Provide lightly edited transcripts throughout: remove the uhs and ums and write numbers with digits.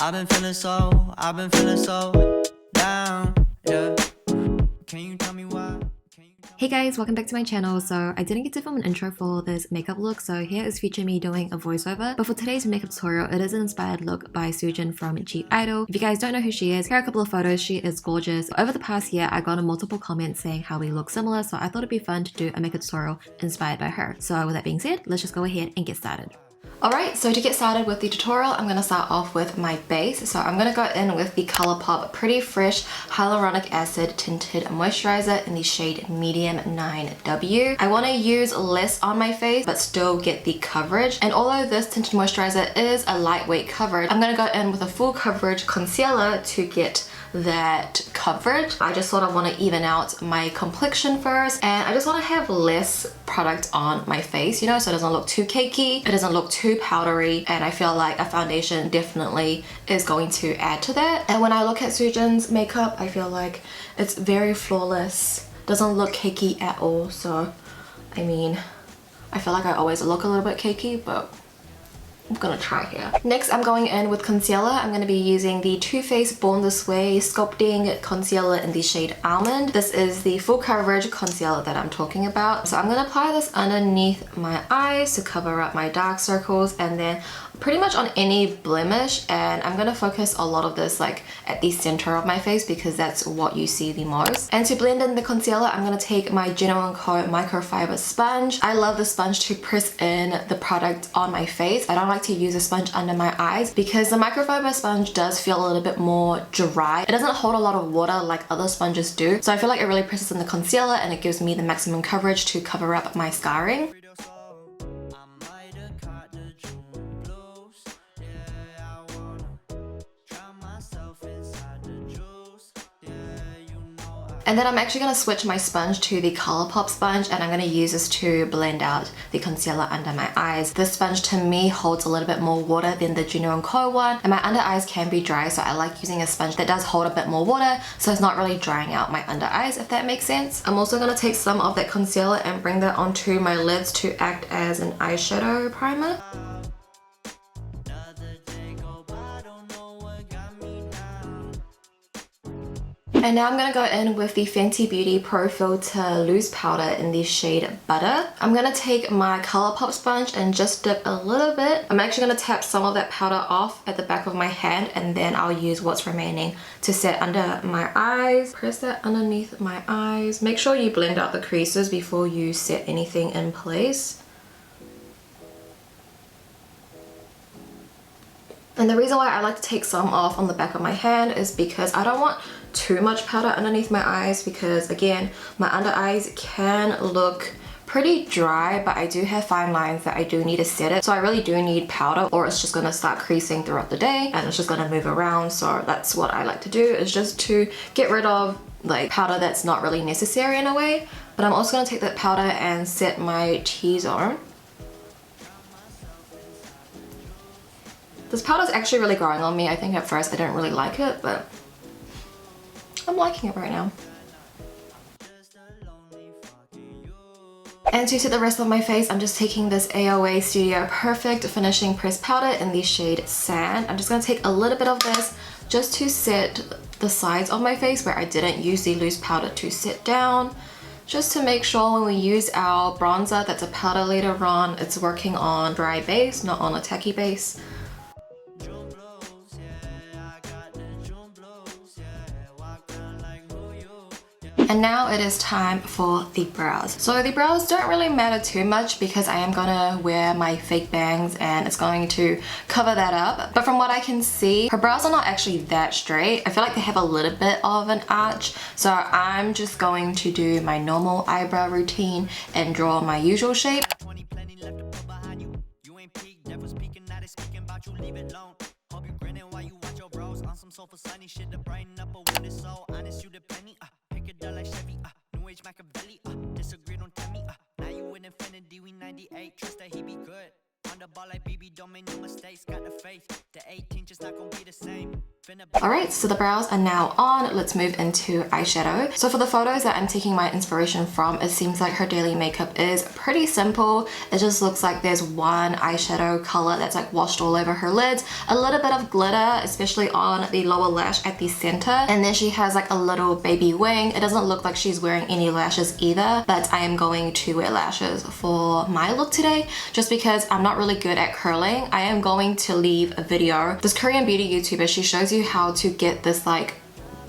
I've been feeling so down, yeah. Can you tell me why? Hey guys, welcome back to my channel. So I didn't get to film an intro for this makeup look, so here is future me doing a voiceover. But for today's makeup tutorial, it is an inspired look by Soojin from I-Dle. If you guys don't know who she is, here are a couple of photos. She is gorgeous. Over the past year, I got a multiple comments saying how we look similar, so I thought it'd be fun to do a makeup tutorial inspired by her. So with that being said, let's just go ahead and get started. Alright, so to get started with the tutorial, I'm going to start off with my base. So I'm going to go in with the ColourPop Pretty Fresh Hyaluronic Acid Tinted Moisturiser in the shade Medium 9W. I want to use less on my face, but still get the coverage. And although this tinted moisturiser is a lightweight coverage, I'm going to go in with a full coverage concealer to get that coverage. I just sort of want to even out my complexion first, and I just want to have less product on my face, you know, so it doesn't look too cakey, it doesn't look too powdery, and I feel like a foundation definitely is going to add to that. And when I look at Soojin's makeup, I feel like it's very flawless, doesn't look cakey at all. So I mean, I feel like I always look a little bit cakey, but I'm gonna try here. Next, I'm going in with concealer. I'm gonna be using the Too Faced Born This Way Sculpting Concealer in the shade Almond. This is the full coverage concealer that I'm talking about. So I'm gonna apply this underneath my eyes to cover up my dark circles, and then pretty much on any blemish, and I'm gonna focus a lot of this like at the center of my face because that's what you see the most. And to blend in the concealer, I'm gonna take my Genuine Co microfiber sponge. I love the sponge to press in the product on my face. I don't like to use a sponge under my eyes because the microfiber sponge does feel a little bit more dry. It doesn't hold a lot of water like other sponges do, so I feel like it really presses in the concealer and it gives me the maximum coverage to cover up my scarring. And then I'm actually going to switch my sponge to the ColourPop sponge, and I'm going to use this to blend out the concealer under my eyes. This sponge to me holds a little bit more water than the Genuine Co one, and my under eyes can be dry, so I like using a sponge that does hold a bit more water so it's not really drying out my under eyes, if that makes sense. I'm also going to take some of that concealer and bring that onto my lids to act as an eyeshadow primer. And now I'm going to go in with the Fenty Beauty Pro Filter Loose Powder in the shade Butter. I'm going to take my ColourPop sponge and just dip a little bit. I'm actually going to tap some of that powder off at the back of my hand, and then I'll use what's remaining to set under my eyes. Press that underneath my eyes. Make sure you blend out the creases before you set anything in place. And the reason why I like to take some off on the back of my hand is because I don't want too much powder underneath my eyes, because again, my under eyes can look pretty dry, but I do have fine lines that I do need to set it. So I really do need powder, or it's just gonna start creasing throughout the day and it's just gonna move around. So that's what I like to do, is just to get rid of like powder that's not really necessary in a way. But I'm also gonna take that powder and set my T-zone. This powder is actually really growing on me. I think at first I didn't really like it, but I'm liking it right now. And to set the rest of my face, I'm just taking this AOA Studio Perfect Finishing Pressed Powder in the shade Sand. I'm just going to take a little bit of this just to set the sides of my face where I didn't use the loose powder to set down. Just to make sure when we use our bronzer that's a powder later on, it's working on dry base, not on a tacky base. And now it is time for the brows. So the brows don't really matter too much because I am gonna wear my fake bangs and it's going to cover that up. But from what I can see, her brows are not actually that straight. I feel like they have a little bit of an arch. So I'm just going to do my normal eyebrow routine and draw my usual shape. Disagreed on Timmy, now you in infinity, we 98. Trust that he be good. On the ball like BB, don't make no mistakes. Got the faith, the 18 just not gonna be the same. Alright, so the brows are now on. Let's move into eyeshadow. So for the photos that I'm taking my inspiration from, it seems like her daily makeup is pretty simple. It just looks like there's one eyeshadow color that's like washed all over her lids, a little bit of glitter, especially on the lower lash at the center, and then she has like a little baby wing. It doesn't look like she's wearing any lashes either, but I am going to wear lashes for my look today just because I'm not really good at curling. I am going to leave a video. This Korean beauty YouTuber, she shows you how to get this like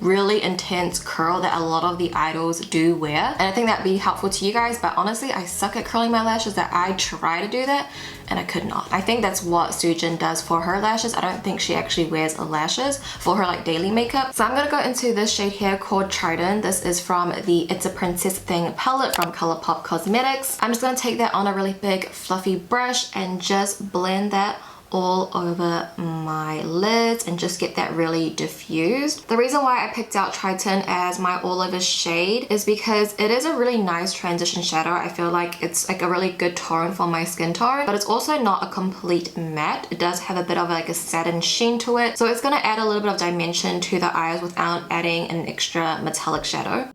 really intense curl that a lot of the idols do wear, and I think that'd be helpful to you guys, but honestly I suck at curling my lashes. That I try to do that and I could not. I think that's what Soojin does for her lashes. I don't think she actually wears lashes for her like daily makeup. So I'm gonna go into this shade here called Trident. This is from the It's a Princess Thing palette from Colourpop Cosmetics. I'm just gonna take that on a really big fluffy brush and just blend that all over my lids and just get that really diffused. The reason why I picked out Trident as my all over shade is because it is a really nice transition shadow. I feel like it's like a really good tone for my skin tone, but it's also not a complete matte. It does have a bit of like a satin sheen to it, so it's gonna add a little bit of dimension to the eyes without adding an extra metallic shadow.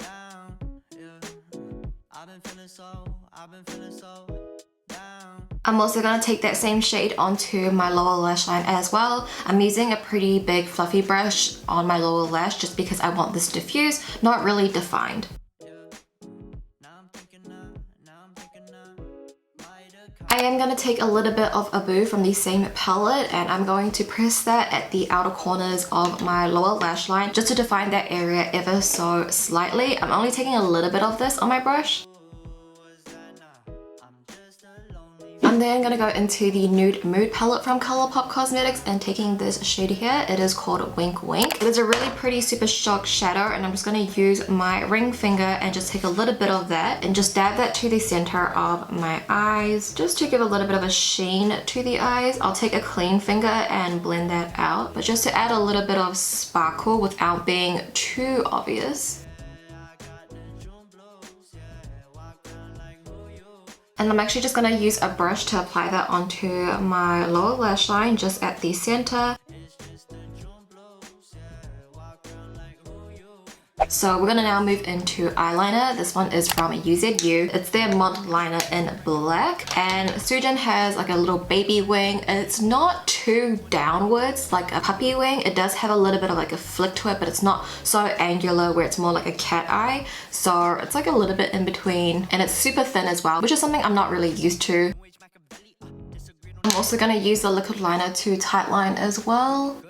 I'm also going to take that same shade onto my lower lash line as well. I'm using a pretty big fluffy brush on my lower lash just because I want this diffuse, not really defined. I am going to take a little bit of Abu from the same palette and I'm going to press that at the outer corners of my lower lash line just to define that area ever so slightly. I'm only taking a little bit of this on my brush. I'm then going to go into the Nude Mood palette from Colourpop Cosmetics and taking this shade here. It is called Wink Wink. It is a really pretty super shock shadow and I'm just going to use my ring finger and just take a little bit of that and just dab that to the center of my eyes just to give a little bit of a sheen to the eyes. I'll take a clean finger and blend that out, but just to add a little bit of sparkle without being too obvious. And I'm actually just going to use a brush to apply that onto my lower lash line just at the center. So we're going to now move into eyeliner. This one is from UZU. It's their month liner in black, and Soojin has like a little baby wing. It's not too downwards like a puppy wing. It does have a little bit of like a flick to it, but it's not so angular where it's more like a cat eye. So it's like a little bit in between, and it's super thin as well, which is something I'm not really used to. I'm also going to use the liquid liner to tightline as well.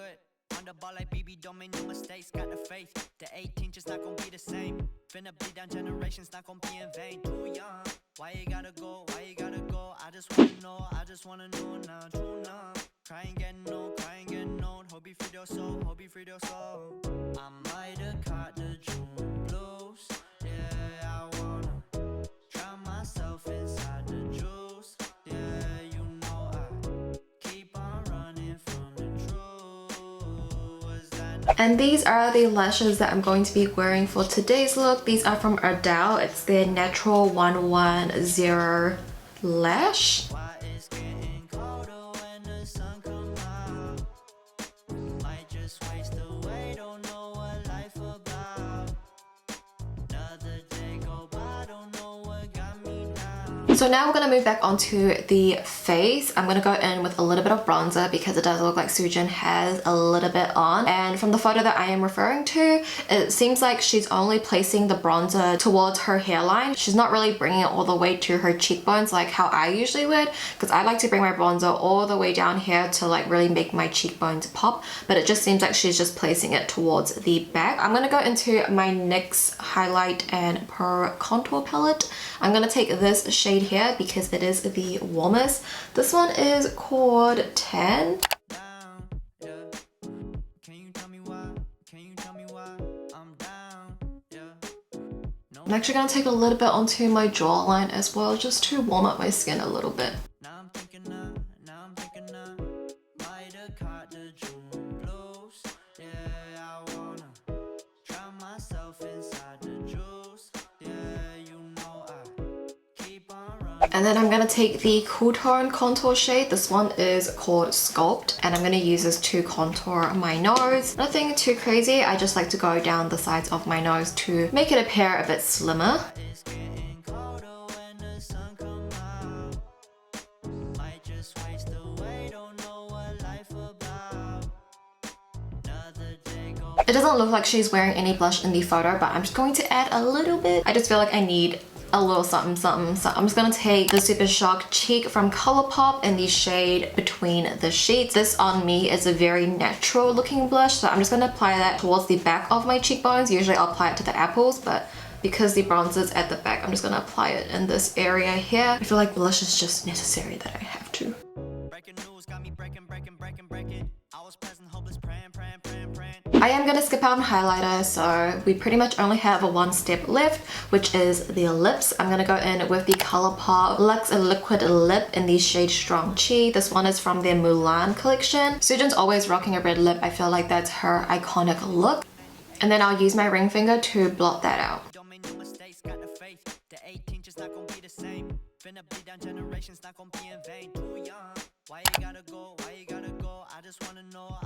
The 18 just not gonna be the same. Finna bleed down generations, not gonna be in vain. Too young. Why you gotta go? Why you gotta go? I just wanna know now. True now. Cry and get no, cry and get no. Hope you free your soul, hope you free your soul. I might have caught the June blues. Yeah, I wanna drown myself inside the juice. Yeah, you know I keep on running from the truth. Was that And these are the lashes that I'm going to be wearing for today's look. These are from Ardell. It's their Natural 110 lash. So now we're going to move back onto the face. I'm going to go in with a little bit of bronzer because it does look like Soojin has a little bit on. And from the photo that I am referring to, it seems like she's only placing the bronzer towards her hairline. She's not really bringing it all the way to her cheekbones like how I usually would, because I like to bring my bronzer all the way down here to like really make my cheekbones pop. But it just seems like she's just placing it towards the back. I'm going to go into my NYX Highlight and Pro Contour palette. I'm going to take this shade here because it is the warmest. This one is called 10. I'm actually going to take a little bit onto my jawline as well, just to warm up my skin a little bit. And then I'm gonna take the Cool Tone contour shade. This one is called Sculpt, and I'm gonna use this to contour my nose. Nothing too crazy, I just like to go down the sides of my nose to make it appear a bit slimmer. It doesn't look like she's wearing any blush in the photo, but I'm just going to add a little bit. I just feel like I need a little something something. So I'm just gonna take the Super Shock Cheek from Colourpop in the shade Between the Sheets. This on me is a very natural looking blush, so I'm just gonna apply that towards the back of my cheekbones. Usually I'll apply it to the apples, but because the bronzer's at the back, I'm just gonna apply it in this area here. I feel like blush is just necessary that I have to. I am gonna skip out on highlighter, so we pretty much only have one step left, which is the lips. I'm gonna go in with the Colourpop Luxe Liquid Lip in the shade Strong Chi. This one is from their Mulan collection. Soojin's always rocking a red lip. I feel like that's her iconic look. And then I'll use my ring finger to blot that out. Why you gotta go? Why you gotta go? I just wanna know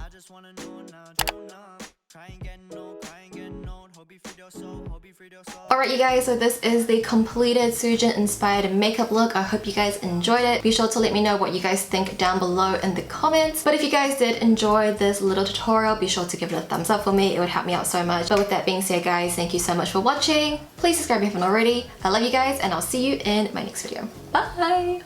now. Alright you guys, so this is the completed Soojin inspired makeup look. I hope you guys enjoyed it. Be sure to let me know what you guys think down below in the comments. But if you guys did enjoy this little tutorial, be sure to give it a thumbs up for me. It would help me out so much. But with that being said guys, thank you so much for watching. Please subscribe if you haven't already. I love you guys and I'll see you in my next video. Bye!